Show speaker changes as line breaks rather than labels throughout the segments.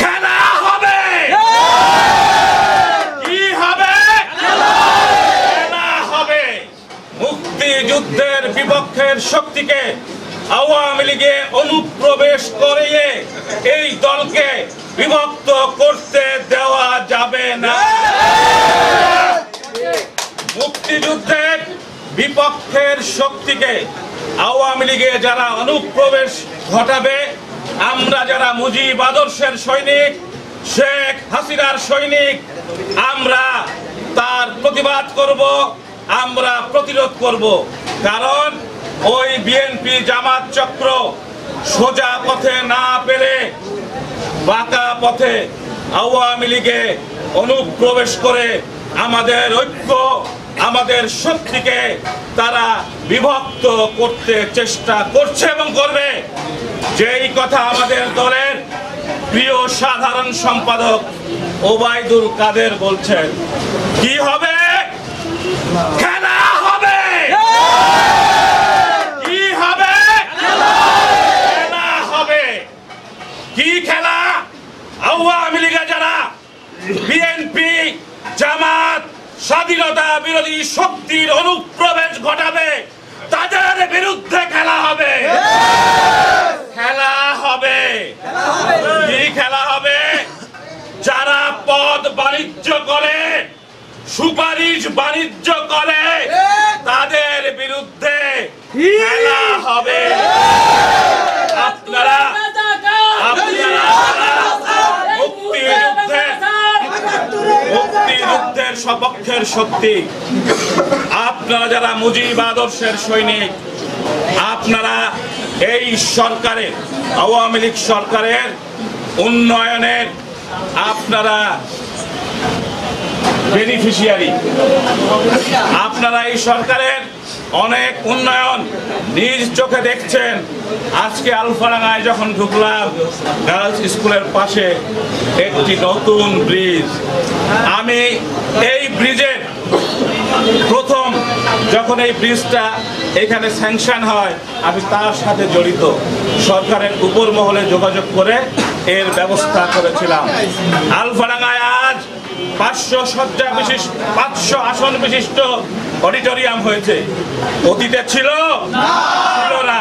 খেলা হবে। কি হবে? খেলা হবে। মুক্তিযুদ্ধের বিপক্ষের শক্তিকে আওয়ামী লীগে অনুপ্রবেশ করিয়ে এই দলকে বিভক্ত করতে দেওয়া যাবে না। মুক্তিযুদ্ধের বিপক্ষের শক্তিকে আওয়ামী লীগে যারা অনুপ্রবেশ ঘটাবে, আমরা যারা মুজিব আদর্শের সৈনিক, শেখ হাসিনার সৈনিক, আমরা তার প্রতিবাদ করব, আমরা প্রতিরোধ করব। কারণ ওই বিএনপি জামাত চক্র সোজা পথে না পেরে বাঁকা পথে আওয়ামী লীগে অনুপ্রবেশ করে আমাদের ঐক্য, আমাদের শক্তিকে তারা বিভক্ত করতে চেষ্টা করছে এবং করবে। যেই কথা আমাদের দলের প্রিয় সাধারণ সম্পাদক ওবায়দুল কাদের বলছেন, কি হবে? খেলা হবে। কি হবে? খেলা হবে। কি খেলা? আওয়ামী লীগে যারা বিএনপি জামাত স্বাধীনতা বিরোধী শক্তির অনুপ্রবেশ ঘটাবে, তাদের বিরুদ্ধে খেলা হবে। খেলা হবে। কি খেলা হবে? যারা পদ বাণিজ্য করে, সুপারিশ বাণিজ্য করে, তাদের বিরুদ্ধে খেলা হবে। আপনারা মুক্তিযুদ্ধের সপক্ষের শক্তি, আপনারা যারা মুজিব আদর্শের সৈনিক, আপনারা এই সরকারের, আওয়ামী লীগ সরকারের উন্নয়নের আপনারা বেনিফিশিয়ারি। আপনারা এই সরকারের অনেক উন্নয়ন নিজ চোখে দেখছেন। আজকে আলফাডাঙ্গায় যখন ঢুকলাম, গার্লস স্কুলের পাশে একটি নতুন ব্রিজ, আমি এই ব্রিজের প্রথম যখন এই ব্রিজটা এখানে স্যাংশন হয়, আমি তার সাথে জড়িত, সরকারের উপর মহলে যোগাযোগ করে এর ব্যবস্থা করেছিলাম। আলফাডাঙ্গায় আজ 500 শয্যা বিশিষ্ট, 500 আসন বিশিষ্ট অডিটোরিয়াম হয়েছে। অতীতে ছিল না।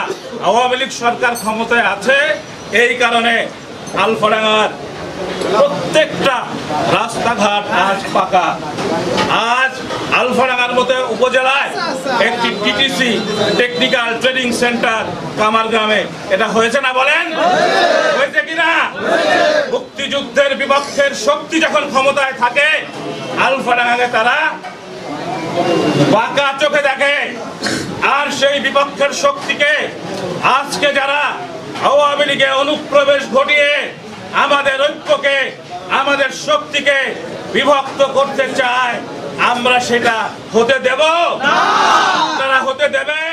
আওয়ামী লীগ সরকার ক্ষমতায় আছে, এই কারণে আলফাডাঙ্গার প্রত্যেকটা রাস্তাঘাট আজ পাকা। আজ আলফাডাঙ্গার মতো উপজেলায় একটি টিটিসি টেকনিক্যাল ট্রেনিং সেন্টার কামারগ্রামে, এটা হয়েছে না বলেন? হয়েছে কিনা? মুক্তিযুদ্ধের বিপক্ষের শক্তি যখন ক্ষমতায় থাকে, আলফাডাঙ্গাকে তারা বাঁকা চোখে দেখে। আর সেই বিপক্ষের শক্তিকে আজকে যারা আওয়ামী লীগে অনুপ্রবেশ ঘটিয়ে আমাদের ঐক্যকে, আমাদের শক্তিকে বিভক্ত করতে চায়, আমরা সেটা হতে দেব? আপনারা হতে দেবেন?